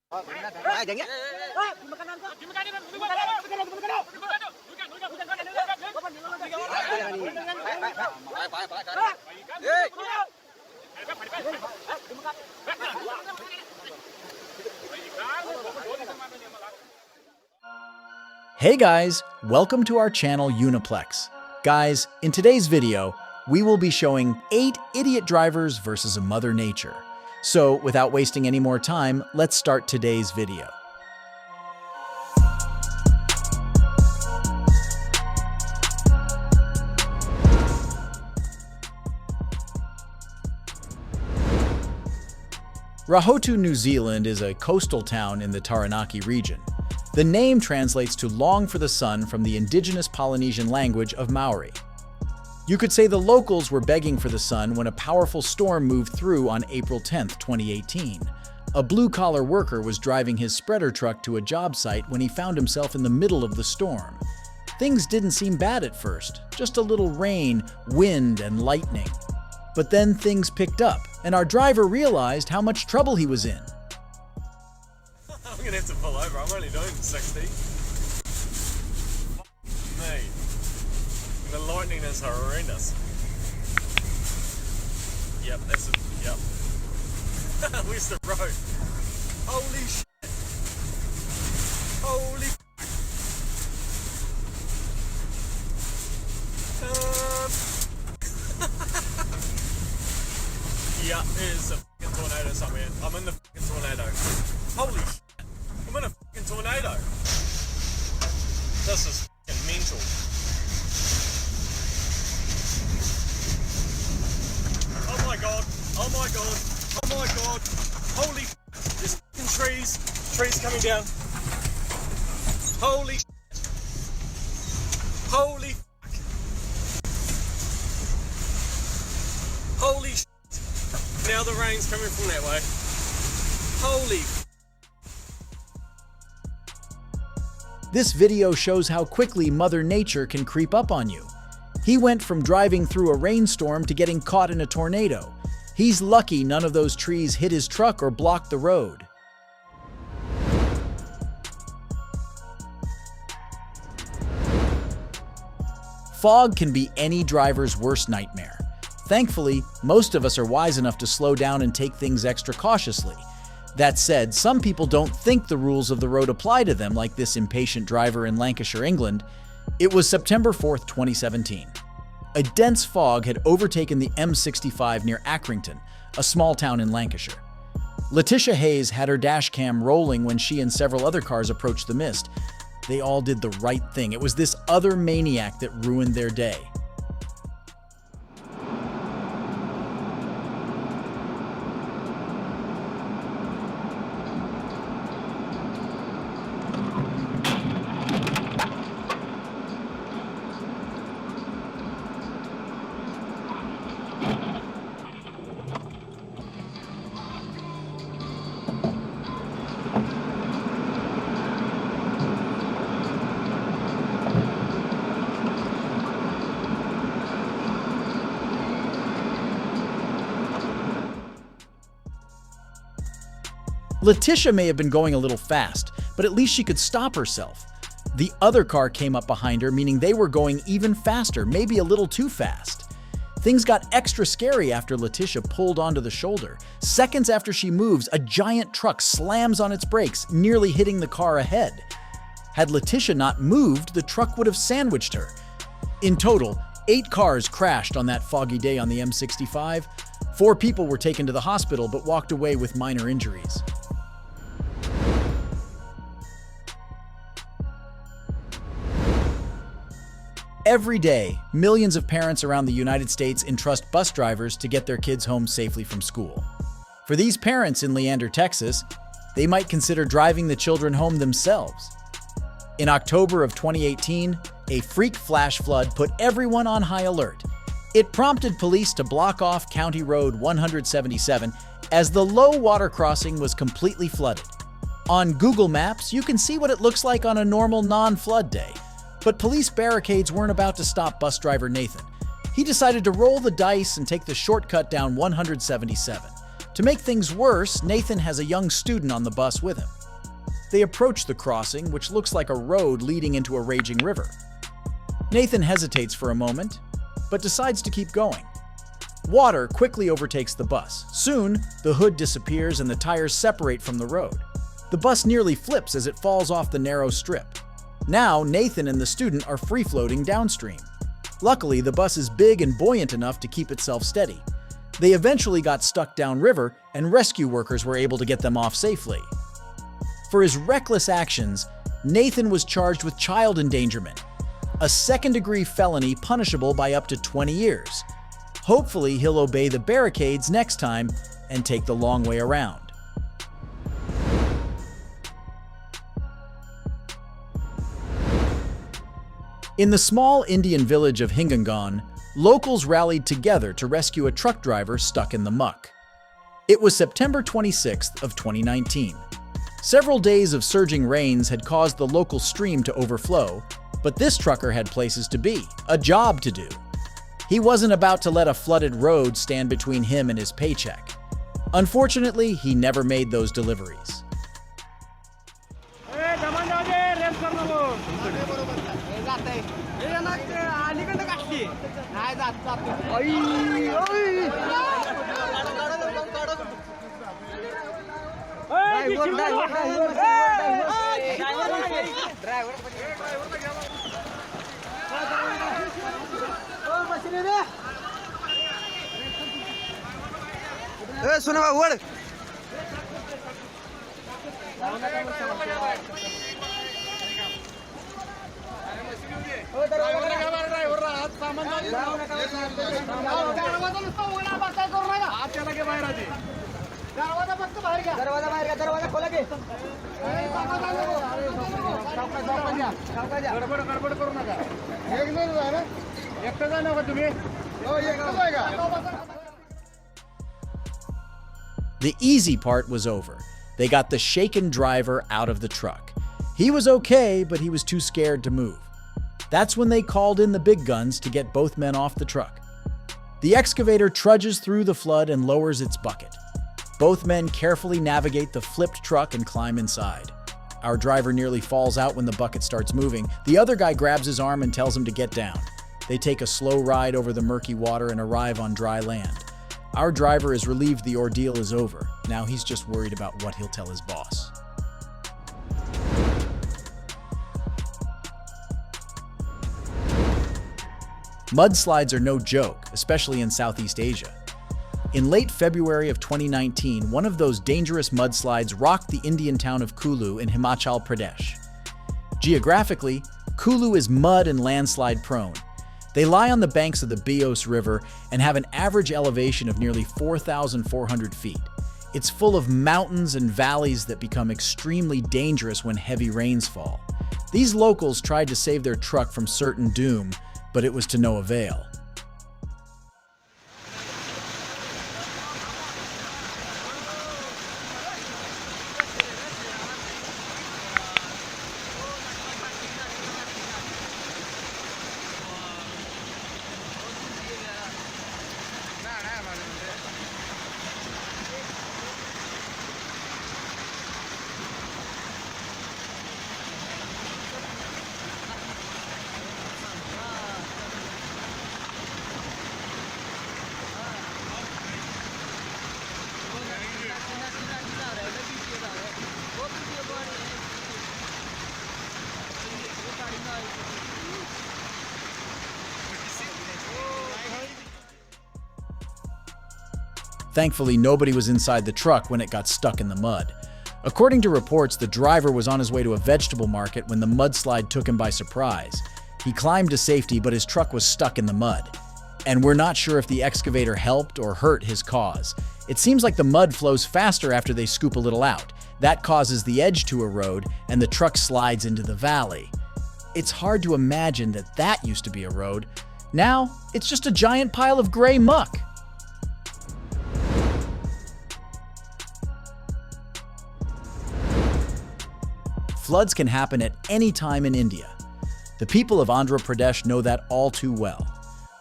Jangan ya. Hey guys, welcome to our channel Uniplex. Guys, in today's video, we will be showing 8 idiot drivers versus a Mother Nature. So, without wasting any more time, let's start today's video. Rahotu, New Zealand is a coastal town in the Taranaki region. The name translates to long for the sun from the indigenous Polynesian language of Maori. You could say the locals were begging for the sun when a powerful storm moved through on April 10, 2018. A blue-collar worker was driving his spreader truck to a job site when he found himself in the middle of the storm. Things didn't seem bad at first, just a little rain, wind, and lightning. But then things picked up, and our driver realized how much trouble he was in. I'm gonna have to pull over, I'm only doing 60. Me. The lightning is horrendous. Yep, that's it, yep. Where's the road? Holy shit. Holy yeah, there's a fucking tornado somewhere. I'm in the fucking tornado. Holy shit. I'm in a fucking tornado. This is fucking mental. Oh my god. Oh my god. Oh my god. Holy shit. There's fucking trees. Trees coming down. Holy shit. Holy fuck. Holy shit. Now the rain's coming from that way. Holy. This video shows how quickly Mother Nature can creep up on you. He went from driving through a rainstorm to getting caught in a tornado. He's lucky none of those trees hit his truck or blocked the road. Fog can be any driver's worst nightmare. Thankfully, most of us are wise enough to slow down and take things extra cautiously. That said, some people don't think the rules of the road apply to them, like this impatient driver in Lancashire, England. It was September 4th, 2017. A dense fog had overtaken the M65 near Accrington, a small town in Lancashire. Letitia Hayes had her dash cam rolling when she and several other cars approached the mist. They all did the right thing. It was this other maniac that ruined their day. Letitia may have been going a little fast, but at least she could stop herself. The other car came up behind her, meaning they were going even faster, maybe a little too fast. Things got extra scary after Letitia pulled onto the shoulder. Seconds after she moves, a giant truck slams on its brakes, nearly hitting the car ahead. Had Letitia not moved, the truck would have sandwiched her. In total, 8 cars crashed on that foggy day on the M65. 4 people were taken to the hospital but walked away with minor injuries. Every day, millions of parents around the United States entrust bus drivers to get their kids home safely from school. For these parents in Leander, Texas, they might consider driving the children home themselves. In October of 2018, a freak flash flood put everyone on high alert. It prompted police to block off County Road 177 as the low water crossing was completely flooded. On Google Maps, you can see what it looks like on a normal non-flood day. But police barricades weren't about to stop bus driver Nathan. He decided to roll the dice and take the shortcut down 177. To make things worse, Nathan has a young student on the bus with him. They approach the crossing, which looks like a road leading into a raging river. Nathan hesitates for a moment, but decides to keep going. Water quickly overtakes the bus. Soon, the hood disappears and the tires separate from the road. The bus nearly flips as it falls off the narrow strip. Now, Nathan and the student are free-floating downstream. Luckily, the bus is big and buoyant enough to keep itself steady. They eventually got stuck downriver, and rescue workers were able to get them off safely. For his reckless actions, Nathan was charged with child endangerment, a second-degree felony punishable by up to 20 years. Hopefully, he'll obey the barricades next time and take the long way around. In the small Indian village of Hingangon, locals rallied together to rescue a truck driver stuck in the muck. It was September 26th of 2019. Several days of surging rains had caused the local stream to overflow, but this trucker had places to be, a job to do. He wasn't about to let a flooded road stand between him and his paycheck. Unfortunately, he never made those deliveries. The easy part was over. They got the shaken driver out of the truck. He was okay, but he was too scared to move. That's when they called in the big guns to get both men off the truck. The excavator trudges through the flood and lowers its bucket. Both men carefully navigate the flipped truck and climb inside. Our driver nearly falls out when the bucket starts moving. The other guy grabs his arm and tells him to get down. They take a slow ride over the murky water and arrive on dry land. Our driver is relieved the ordeal is over. Now he's just worried about what he'll tell his boss. Mudslides are no joke, especially in Southeast Asia. In late February of 2019, one of those dangerous mudslides rocked the Indian town of Kulu in Himachal Pradesh. Geographically, Kulu is mud and landslide prone. They lie on the banks of the Bios River and have an average elevation of nearly 4,400 feet. It's full of mountains and valleys that become extremely dangerous when heavy rains fall. These locals tried to save their truck from certain doom, but it was to no avail. Thankfully, nobody was inside the truck when it got stuck in the mud. According to reports, the driver was on his way to a vegetable market when the mudslide took him by surprise. He climbed to safety, but his truck was stuck in the mud. And we're not sure if the excavator helped or hurt his cause. It seems like the mud flows faster after they scoop a little out. That causes the edge to erode, and the truck slides into the valley. It's hard to imagine that that used to be a road. Now, it's just a giant pile of gray muck. Floods can happen at any time in India. The people of Andhra Pradesh know that all too well.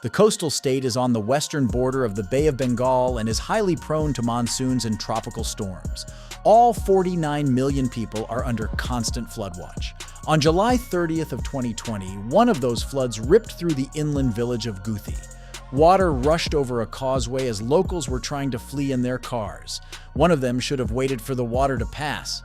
The coastal state is on the western border of the Bay of Bengal and is highly prone to monsoons and tropical storms. All 49 million people are under constant flood watch. On July 30th of 2020, one of those floods ripped through the inland village of Guthi. Water rushed over a causeway as locals were trying to flee in their cars. One of them should have waited for the water to pass.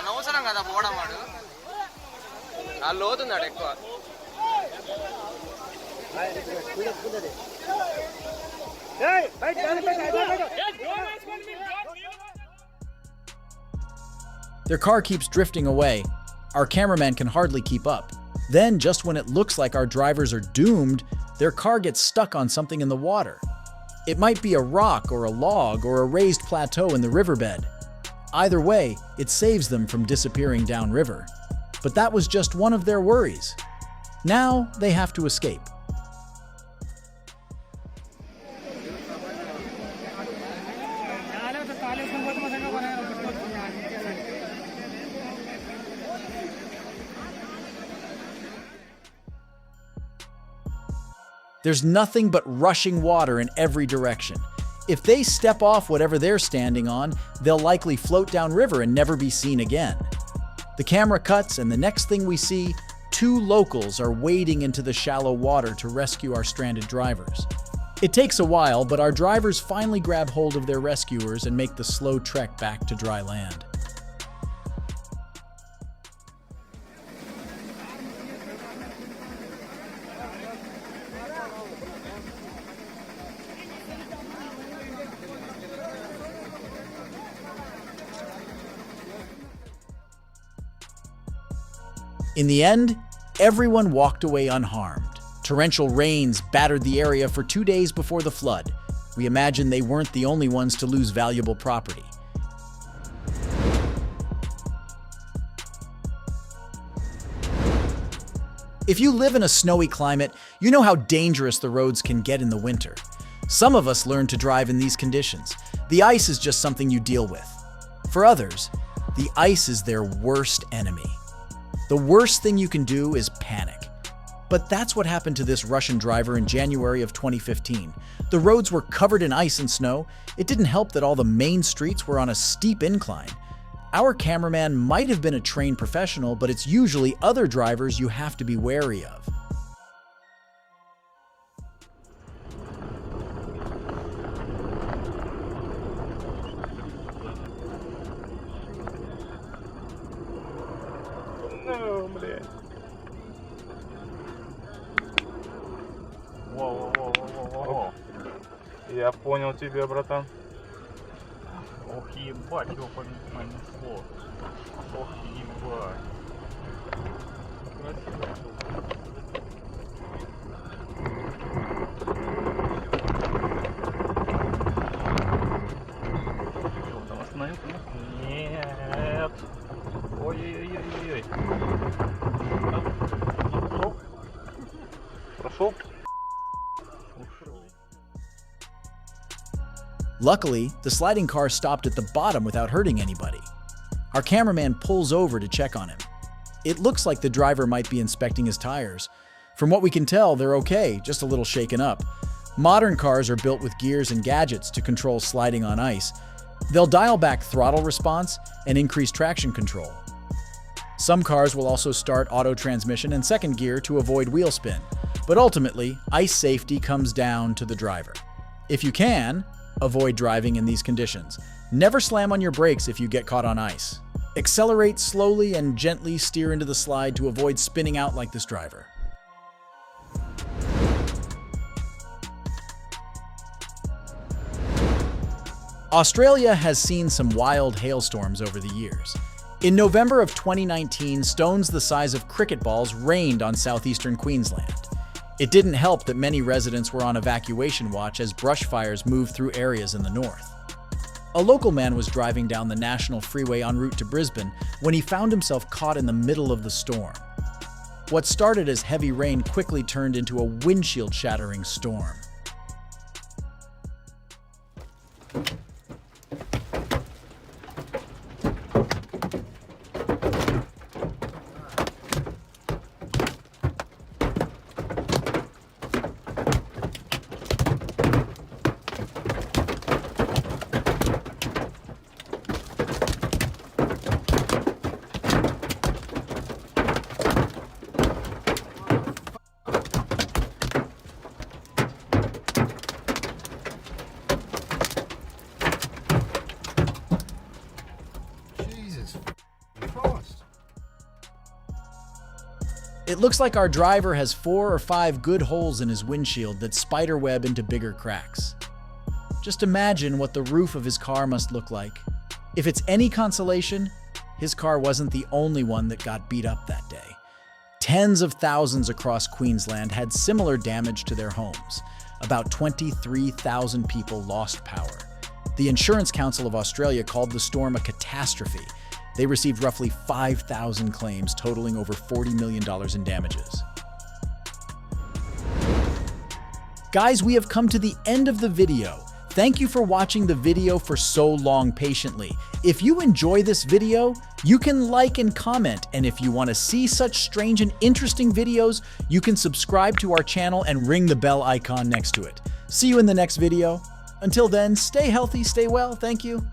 అనవసరం కదా పోవడం వాడు ఆ లోతున్నాడు ఎక్కువ. Their car keeps drifting away. Our cameraman can hardly keep up. Then, just when it looks like our drivers are doomed, their car gets stuck on something in the water. It might be a rock or a log or a raised plateau in the riverbed. Either way, it saves them from disappearing downriver. But that was just one of their worries. Now they have to escape. There's nothing but rushing water in every direction. If they step off whatever they're standing on, they'll likely float downriver and never be seen again. The camera cuts, and the next thing we see, two locals are wading into the shallow water to rescue our stranded drivers. It takes a while, but our drivers finally grab hold of their rescuers and make the slow trek back to dry land. In the end, everyone walked away unharmed. Torrential rains battered the area for 2 days before the flood. We imagine they weren't the only ones to lose valuable property. If you live in a snowy climate, you know how dangerous the roads can get in the winter. Some of us learn to drive in these conditions. The ice is just something you deal with. For others, the ice is their worst enemy. The worst thing you can do is panic. But that's what happened to this Russian driver in January of 2015. The roads were covered in ice and snow. It didn't help that all the main streets were on a steep incline. Our cameraman might have been a trained professional, but it's usually other drivers you have to be wary of. Я понял тебя, братан. Ох, ебать, его понесло. Ох, ебать. Красиво. Там остановился? Нет. Ой-ой-ой-ой-ой. Прошел? Прошел? Luckily, the sliding car stopped at the bottom without hurting anybody. Our cameraman pulls over to check on him. It looks like the driver might be inspecting his tires. From what we can tell, they're okay, just a little shaken up. Modern cars are built with gears and gadgets to control sliding on ice. They'll dial back throttle response and increase traction control. Some cars will also start auto transmission and second gear to avoid wheel spin. But ultimately, ice safety comes down to the driver. If you can, avoid driving in these conditions. Never slam on your brakes if you get caught on ice. Accelerate slowly and gently steer into the slide to avoid spinning out like this driver. Australia has seen some wild hailstorms over the years. In November of 2019, stones the size of cricket balls rained on southeastern Queensland. It didn't help that many residents were on evacuation watch as brush fires moved through areas in the north. A local man was driving down the national freeway en route to Brisbane when he found himself caught in the middle of the storm. What started as heavy rain quickly turned into a windshield-shattering storm. It looks like our driver has 4 or 5 good holes in his windshield that spiderweb into bigger cracks. Just imagine what the roof of his car must look like. If it's any consolation, his car wasn't the only one that got beat up that day. Tens of thousands across Queensland had similar damage to their homes. About 23,000 people lost power. The Insurance Council of Australia called the storm a catastrophe. They received roughly 5,000 claims, totaling over $40 million in damages. Guys, we have come to the end of the video. Thank you for watching the video for so long patiently. If you enjoy this video, you can like and comment, and if you want to see such strange and interesting videos, you can subscribe to our channel and ring the bell icon next to it. See you in the next video. Until then, stay healthy, stay well, thank you.